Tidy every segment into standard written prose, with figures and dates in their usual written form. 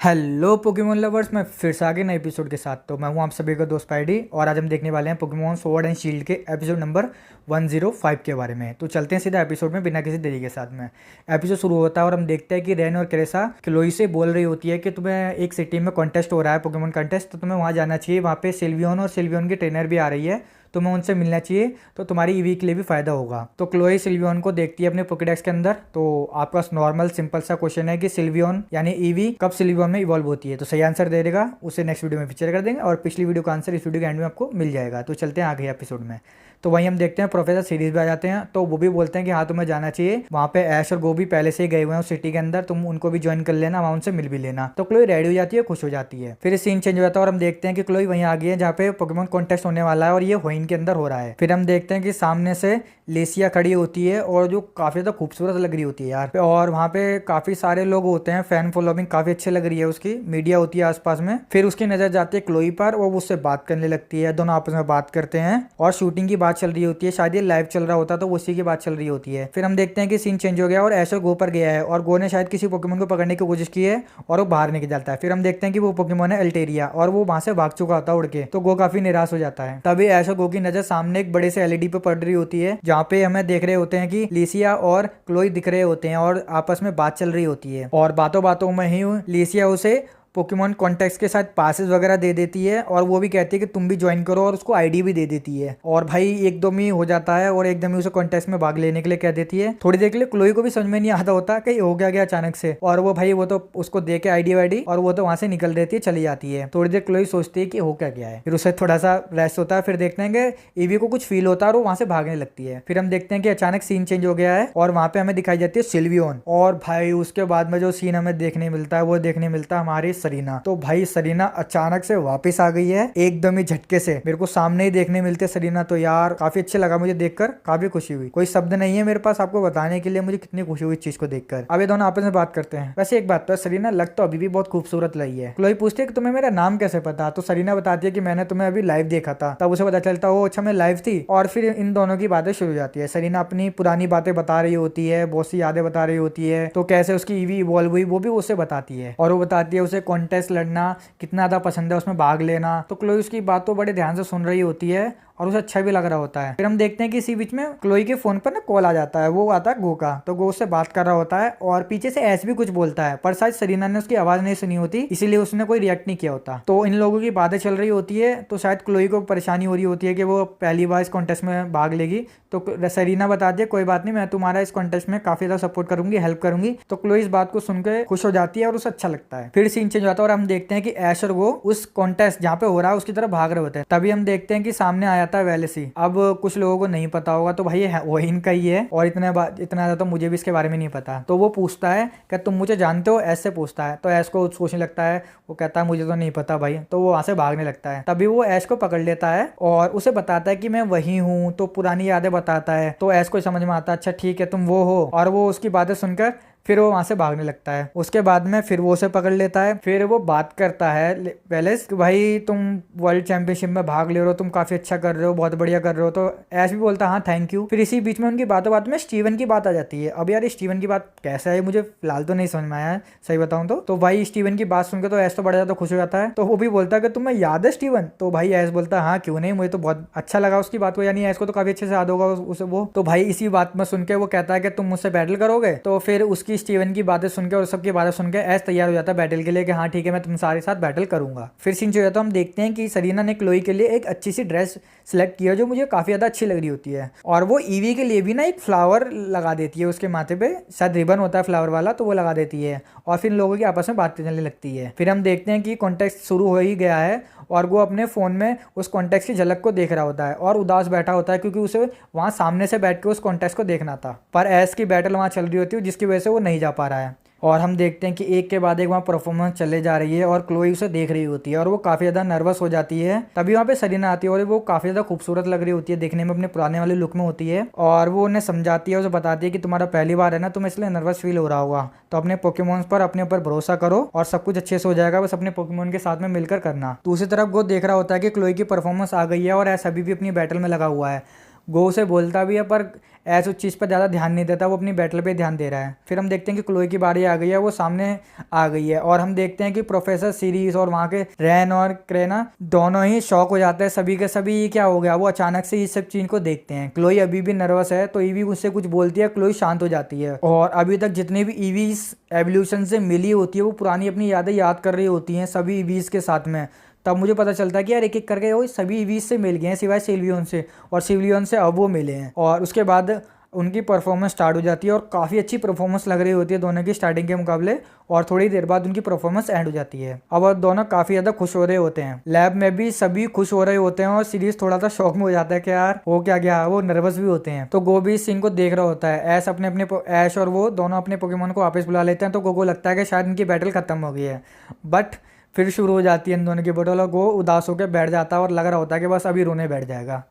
Hello Pokemon lovers, मैं फिर से आ गया नए एपिसोड के साथ। तो मैं हूं आप सभी का दोस्त पैडी और आज हम देखने वाले हैं पोकेमोन स्वॉर्ड एंड शील्ड के एपिसोड नंबर 105 के बारे में। तो चलते हैं सीधा एपिसोड में बिना किसी देरी के साथ में। एपिसोड शुरू होता है और हम देखते हैं कि रेन और क्रेसा क्लोई से बोल रही होती है कि तुम्हें एक सिटी में कॉन्टेस्ट हो रहा है, पोकेमोन कॉन्टेस्ट, तो तुम्हें वहाँ जाना चाहिए। वहाँ पे सिल्वियन और सिल्वियन की ट्रेनर भी आ रही है, तुम्हें उनसे मिलना चाहिए, तो तुम्हारी ईवी के लिए भी फायदा होगा। तो क्लोई सिल्वियन को देखती है अपने पोकेडेक्स के अंदर। तो आपका नॉर्मल सिंपल सा क्वेश्चन है कि सिल्वियन यानी ईवी कब सिल्वियन में इवॉल्व होती है। तो सही आंसर दे देगा उसे नेक्स्ट वीडियो में फीचर कर देंगे और पिछली वीडियो का आंसर इस वीडियो के एंड में आपको मिल जाएगा। तो चलते हैं आगे एपिसोड में। तो वहीं हम देखते हैं प्रोफेसर सीरीज भी आ जाते हैं, तो वो भी बोलते हैं कि हाँ तुम्हें जाना चाहिए। वहाँ पे ऐश और गो भी पहले से ही गए हुए हैं उस सिटी के अंदर, तुम उनको भी ज्वाइन कर लेना, वहाँ उनसे मिल भी लेना। तो क्लोई रेडी हो जाती है, खुश हो जाती है। फिर सीन चेंज हो जाता है और हम देखते हैं कि क्लोई वहीं आ गई है जहाँ पे पोकेमोन कॉन्टेस्ट होने वाला है और ये होइन के अंदर हो रहा है। फिर हम देखते हैं कि सामने से लेसिया खड़ी होती है और जो काफी ज्यादा खूबसूरत लग रही होती है यार, और वहाँ पे काफी सारे लोग होते हैं, फैन फॉलोइंग काफी अच्छी लग रही है उसकी, मीडिया होती है आसपास में। फिर उसकी नजर जाती है क्लोई पर, वो उससे बात करने लगती है, दोनों आपस में बात करते हैं और शूटिंग की बात चल रही होती है। शायद ये लाइव चल रहा होता तो उसी की बात चल रही होती है। फिर हम देखते हैं कि सीन चेंज हो गया और ऐश और गो पर गया है और गो ने शायद किसी पोकेमोन को पकड़ने की कोशिश की है और वो बाहर निकल जाता है। फिर हम देखते हैं कि वो पोकेमोन है अल्टेरिया और वो वहां से भाग चुका होता है उड़ के। तो गो काफी निराश हो जाता है। तभी ऐश और गो की नजर सामने एक बड़े से एलईडी पे पड़ रही होती है जहाँ पे हमें देख रहे होते हैं कि लिसिया और क्लोई दिख रहे होते हैं और आपस में बात चल रही होती है। और बातों बातों में ही लिसिया उसे पोकेमोन कॉन्टेक्ट के साथ पासेस वगैरह दे देती है और वो भी कहती है कि तुम भी ज्वाइन करो और उसको आईडी भी दे देती है। और भाई एकदम ही हो जाता है और एकदम ही उसे कॉन्टेस्ट में भाग लेने के लिए कह देती है। थोड़ी देर के लिए क्लोई को भी समझ में नहीं आता होता कि हो गया अचानक से, और वो भाई वो तो उसको दे के आईडी वाईडी और वो तो वहां से निकल देती है, चली जाती है। थोड़ी देर क्लोई सोचती है कि हो क्या गया है, फिर उसे थोड़ा सा रेस्ट होता है। फिर देखते हैं कि ईवी को कुछ फील होता है और वो वहां से भागने लगती है। फिर हम देखते हैं कि अचानक सीन चेंज हो गया है और वहां पे हमें दिखाई जाती है सिल्वियन, और भाई उसके बाद में जो सीन हमें देखने मिलता है वो देखने मिलता है हमारी सरीना। तो भाई सरीना अचानक से वापस आ गई है एकदम ही झटके से, मेरे को सामने ही देखने मिलते सरीना। तो यार काफी अच्छा लगा मुझे देखकर, काफी खुशी हुई, कोई शब्द नहीं है मेरे पास आपको बताने के लिए मुझे कितनी खुशी हुई इस चीज को देखकर। अब ये दोनों आपस में बात करते हैं। वैसे एक बात तो सरीना लग तो अभी भी बहुत खूबसूरत लगी है। क्लोई पूछती है कि तुम्हें मेरा नाम कैसे पता। तो सरीना बताती है कि मैंने तुम्हें अभी लाइव देखा था। तब उसे पता चलता है अच्छा मैं लाइव थी। और फिर इन दोनों की बातें शुरू हो जाती है। सरीना अपनी पुरानी बातें बता रही होती है, बहुत सी यादें बता रही होती है, तो कैसे उसकी ईवी इवॉल्व हुई वो भी उसे बताती है। और वो बताती है उसे कॉन्टेस्ट लड़ना कितना ज्यादा पसंद है, उसमें भाग लेना। तो क्लोई उसकी बात तो बड़े ध्यान से सुन रही होती है और उसे अच्छा भी लग रहा होता है। फिर हम देखते हैं कि इसी बीच में क्लोई के फोन पर ना कॉल आ जाता है, वो आता है गो का। तो गो उससे बात कर रहा होता है और पीछे से ऐश भी कुछ बोलता है, पर शायद सरीना ने उसकी आवाज नहीं सुनी होती, इसीलिए उसने कोई रिएक्ट नहीं किया होता। तो इन लोगों की बातें चल रही होती है, तो शायद क्लोई को परेशानी हो रही होती है कि वो पहली बार इस कॉन्टेस्ट में भाग लेगी। तो सरीना बताती है कोई बात नहीं, मैं तुम्हारा इस कॉन्टेस्ट में काफी ज्यादा सपोर्ट करूंगी, हेल्प करूंगी। तो क्लोई इस बात को सुनकर खुश हो जाती है और उसे अच्छा लगता है। फिर सीन चेंज होता है और हम देखते हैं कि ऐश और वो उस कॉन्टेस्ट जहाँ पे हो रहा है उसकी तरफ भाग रहे होते हैं। तभी हम देखते हैं कि सामने आ जाता है वेलेसी। अब कुछ लोगों को नहीं पता होगा तो भाई ये वही इनका ही है, और इतना ज्यादा तो मुझे भी इसके बारे में नहीं पता। तो वो पूछता है कि तुम मुझे जानते हो, ऐसे पूछता है। तो ऐश को सोचने लगता है, वो कहता है मुझे तो नहीं पता भाई। तो वो वहां से भागने लगता है। तभी वो ऐश को पकड़ लेता है और उसे बताता है कि मैं वही हूँ, तो पुरानी यादें बताता है। तो ऐश को समझ में आता है अच्छा ठीक है तुम वो हो, और वो उसकी बातें सुनकर फिर वो वहां से भागने लगता है। उसके बाद में फिर वो उसे पकड़ लेता है। फिर वो बात करता है वेलेस कि भाई तुम वर्ल्ड चैंपियनशिप में भाग ले रहे हो, तुम काफी अच्छा कर रहे हो, बहुत बढ़िया कर रहे हो। तो ऐश भी बोलता है हाँ थैंक यू। फिर इसी बीच में उनकी बातों बात में स्टीवन की बात आ जाती है। अब यार स्टीवन की बात कैसे है मुझे फिलहाल तो नहीं समझ में आया है, सही बताऊं तो भाई स्टीवन की बात सुनकर तो ऐश तो बड़ा ज्यादा खुश हो जाता है। तो वो भी बोलता है कि तुम्हें याद है स्टीवन। तो भाई ऐश बोलता है हाँ क्यों नहीं, मुझे तो बहुत अच्छा लगा उसकी बात को, यानी ऐश को तो काफी अच्छे से याद होगा उसे वो। तो भाई इसी बात में सुनकर वो कहता है कि तुम मुझसे बैटल करोगे। तो फिर उसकी स्टीवन की बातें सुनकर और सबकी बातें सुनकर ऐश तैयार हो जाता है बैटल के लिए कि हाँ ठीक है मैं तुम सारे साथ बैटल करूंगा। फिर सीन जो जाता है हम देखते हैं कि सरीना ने क्लोई के लिए एक अच्छी सी ड्रेस सिलेक्ट किया जो मुझे काफी ज्यादा अच्छी लग रही होती है, और वो ईवी के लिए भी ना एक फ्लावर लगा देती है उसके माथे पे, शायद रिबन होता है फ्लावर वाला, तो वो लगा देती है और फिर लोगों की आपस में बातें चलने लगती है। फिर हम देखते हैं कि कॉन्टेस्ट शुरू हो ही गया है और वो अपने फोन में उस कॉन्टेस्ट की झलक को देख रहा होता है और उदास बैठा होता है क्योंकि उसे वहां सामने से बैठ के उस कॉन्टेस्ट को देखना था, पर ऐश की बैटल वहां चल रही होती है जिसकी वजह से वो नहीं जा पा रहा है। और हम देखते हैं कि एक के बाद एक वहाँ परफॉर्मेंस चले जा रही है और क्लोई उसे देख रही होती है और वो काफ़ी ज़्यादा नर्वस हो जाती है। तभी वहाँ पे सरीना आती है और वो काफ़ी ज़्यादा खूबसूरत लग रही होती है, देखने में अपने पुराने वाले लुक में होती है, और वो उन्हें समझाती है, उसे बताती है कि तुम्हारा पहली बार है ना, तुम्हें इसलिए नर्वस फील हो रहा होगा, तो अपने पोकेमोन्स पर अपने ऊपर भरोसा करो और सब कुछ अच्छे से हो जाएगा, बस अपने पोकेमोन के साथ में मिलकर करना। दूसरी तरफ वो देख रहा होता है कि क्लोई की परफॉर्मेंस आ गई है और ऐसा अभी भी अपनी बैटल में लगा हुआ है। गो से बोलता भी है पर ऐस उस चीज़ पर ज़्यादा ध्यान नहीं देता, वो अपनी बैटल पे ध्यान दे रहा है। फिर हम देखते हैं कि क्लोई की बारी आ गई है, वो सामने आ गई है और हम देखते हैं कि प्रोफेसर सीरीज और वहाँ के रैन और क्रेना दोनों ही शॉक हो जाते हैं सभी के सभी, ये क्या हो गया। वो अचानक से इस सब चीज़ को देखते हैं। क्लोई अभी भी नर्वस है तो ईवी उससे कुछ बोलती है, क्लोई शांत हो जाती है और अभी तक जितने भी ईवीज एवोल्यूशन से मिली होती है वो पुरानी अपनी यादें याद कर रही होती हैं सभी ईवीज के साथ में। तब मुझे पता चलता है कि यार एक एक करके वो सभी ईवीज से मिल गए हैं सिवाय सिल्वियन से, और सिल्वियन से अब वो मिले हैं। और उसके बाद उनकी परफॉर्मेंस स्टार्ट हो जाती है और काफ़ी अच्छी परफॉर्मेंस लग रही होती है दोनों की स्टार्टिंग के मुकाबले, और थोड़ी देर बाद उनकी परफॉर्मेंस एंड हो जाती है। अब वो दोनों काफ़ी ज़्यादा खुश हो रहे होते हैं, लैब में भी सभी खुश हो रहे होते हैं और सीरीज थोड़ा सा शॉक में हो जाता है कि यार हो क्या गया, वो नर्वस भी होते हैं। तो गो भी इस सीन को देख रहा होता है। ऐश अपने अपने ऐश और वो दोनों अपने पोकेमोन को वापस बुला लेते हैं, तो गो लगता है कि शायद इनकी बैटल खत्म हो गई है, बट फिर शुरू हो जाती है इन दोनों की बैटल और गो उदास होकर बैठ जाता है और लग रहा होता है कि बस अभी रोने बैठ जाएगा।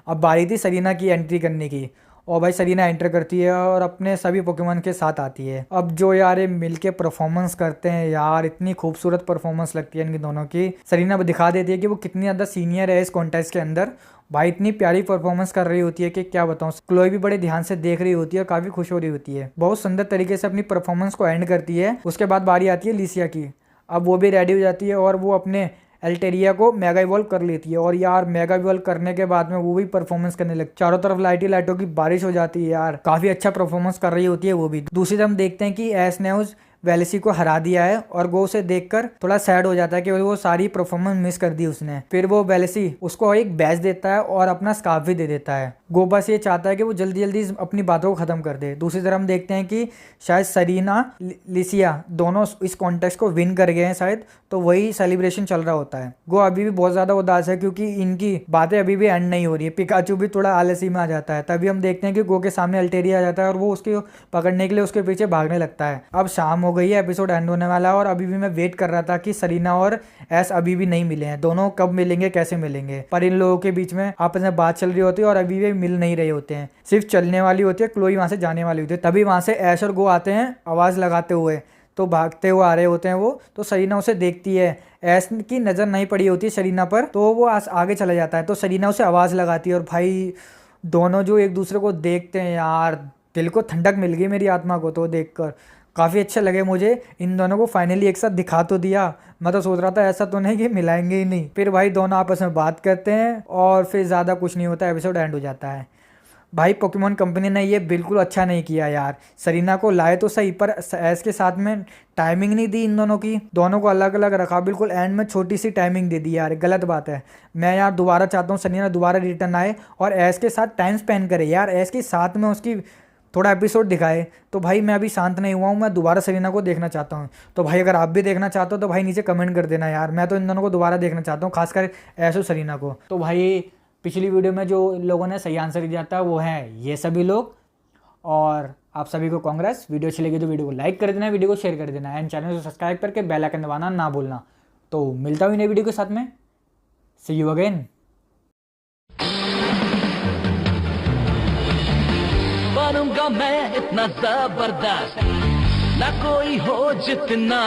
अब बारी थी सरीना की एंट्री करने की, और भाई सरीना एंटर करती है और अपने सभी पोकेमोन के साथ आती है। अब जो यार ये मिलके परफॉर्मेंस करते हैं यार, इतनी खूबसूरत परफॉर्मेंस लगती है इनकी दोनों की। सरीना दिखा देती है कि वो कितनी ज़्यादा सीनियर है इस कॉन्टेस्ट के अंदर। भाई इतनी प्यारी परफॉर्मेंस कर रही होती है कि क्या बताऊँ। क्लोई भी बड़े ध्यान से देख रही होती है और काफ़ी खुश हो रही होती है, बहुत सुंदर तरीके से अपनी परफॉर्मेंस को एंड करती है। उसके बाद बारी आती है लिसिया की। अब वो भी रेडी हो जाती है और वो अपने एल्टेरिया को मेगा इवॉल्व कर लेती है, और यार मेगा इवॉल्व करने के बाद में वो भी परफॉर्मेंस करने लगती है। चारों तरफ लाइटों की बारिश हो जाती है यार, काफ़ी अच्छा परफॉर्मेंस कर रही होती है वो भी। दूसरी तरफ हम देखते हैं कि एस ने उस वेलेसी को हरा दिया है और गो उसे देखकर थोड़ा सैड हो जाता है कि वो सारी परफॉर्मेंस मिस कर दी उसने। फिर वो वेलेसी उसको एक बैच देता है और अपना स्कार्फ भी दे देता है। गो बस ये चाहता है कि वो जल्दी जल्दी अपनी बातों को ख़त्म कर दे। दूसरी तरफ हम देखते हैं कि शायद सरीना लिसिया दोनों इस कॉन्टेस्ट को विन कर गए हैं शायद, तो वही सेलिब्रेशन चल रहा होता है। गो अभी भी बहुत ज़्यादा उदास है क्योंकि इनकी बातें अभी भी एंड नहीं हो रही है। पिकाचू भी थोड़ा आलसी में आ जाता है। तभी हम देखते हैं कि गो के सामने अल्टेरिया आ जाता है और वो उसके पकड़ने के लिए उसके पीछे भागने लगता है। अब शाम हो गई है, एपिसोड एंड होने वाला है और अभी भी मैं वेट कर रहा था कि सरीना और एस अभी भी नहीं मिले हैं, दोनों कब मिलेंगे कैसे मिलेंगे। पर इन लोगों के बीच में आपस में बात चल रही होती है और अभी भी मिल नहीं रहे होते हैं, सिर्फ चलने वाली होती है। क्लोई वहाँ से जाने वाली होती है। तभी वहाँ से ऐश और गो आते हैं आवाज़ लगाते हुए, तो भागते हुए आ रहे होते हैं वो। तो सरीना उसे देखती है, ऐश की नज़र नहीं पड़ी होती है सरीना पर, तो वो आगे चला जाता है। तो सरीना उसे आवाज़ लगाती है और भाई दोनों जो एक दूसरे को देखते हैं यार, दिल को ठंडक मिल गई मेरी आत्मा को। तो देखकर काफ़ी अच्छा लगे मुझे, इन दोनों को फाइनली एक साथ दिखा तो दिया। मैं तो सोच रहा था ऐसा तो नहीं कि मिलाएंगे ही नहीं। फिर भाई दोनों आपस में बात करते हैं और फिर ज़्यादा कुछ नहीं होता, एपिसोड एंड हो जाता है। भाई पोकेमोन कंपनी ने ये बिल्कुल अच्छा नहीं किया यार। सरीना को लाए तो सही, पर एस के साथ में टाइमिंग नहीं दी इन दोनों की, दोनों को अलग अलग रखा, बिल्कुल एंड में छोटी सी टाइमिंग दे दी यार, गलत बात है। मैं यार दोबारा चाहता हूँ सरीना दोबारा रिटर्न आए और एस के साथ टाइम स्पेंड करे यार, एस के साथ में उसकी थोड़ा एपिसोड दिखाए। तो भाई मैं अभी शांत नहीं हुआ हूँ, मैं दोबारा सरीना को देखना चाहता हूँ। तो भाई अगर आप भी देखना चाहते हो तो भाई नीचे कमेंट कर देना यार, मैं तो इन दोनों को दोबारा देखना चाहता हूँ, खासकर ऐसो सरीना को। तो भाई पिछली वीडियो में जो लोगों ने सही आंसर दिया था वो है ये सभी लोग, और आप सभी को कांग्रेस। वीडियो अच्छी लगी तो वीडियो को लाइक कर देना, वीडियो को शेयर कर देना एंड चैनल को सब्सक्राइब करके बेल आइकन दबाना ना भूलना। तो मिलता हूँ नई वीडियो के साथ में, सी यू अगेन। बनूंगा मैं इतना जबरदस्त, ना कोई हो जितना।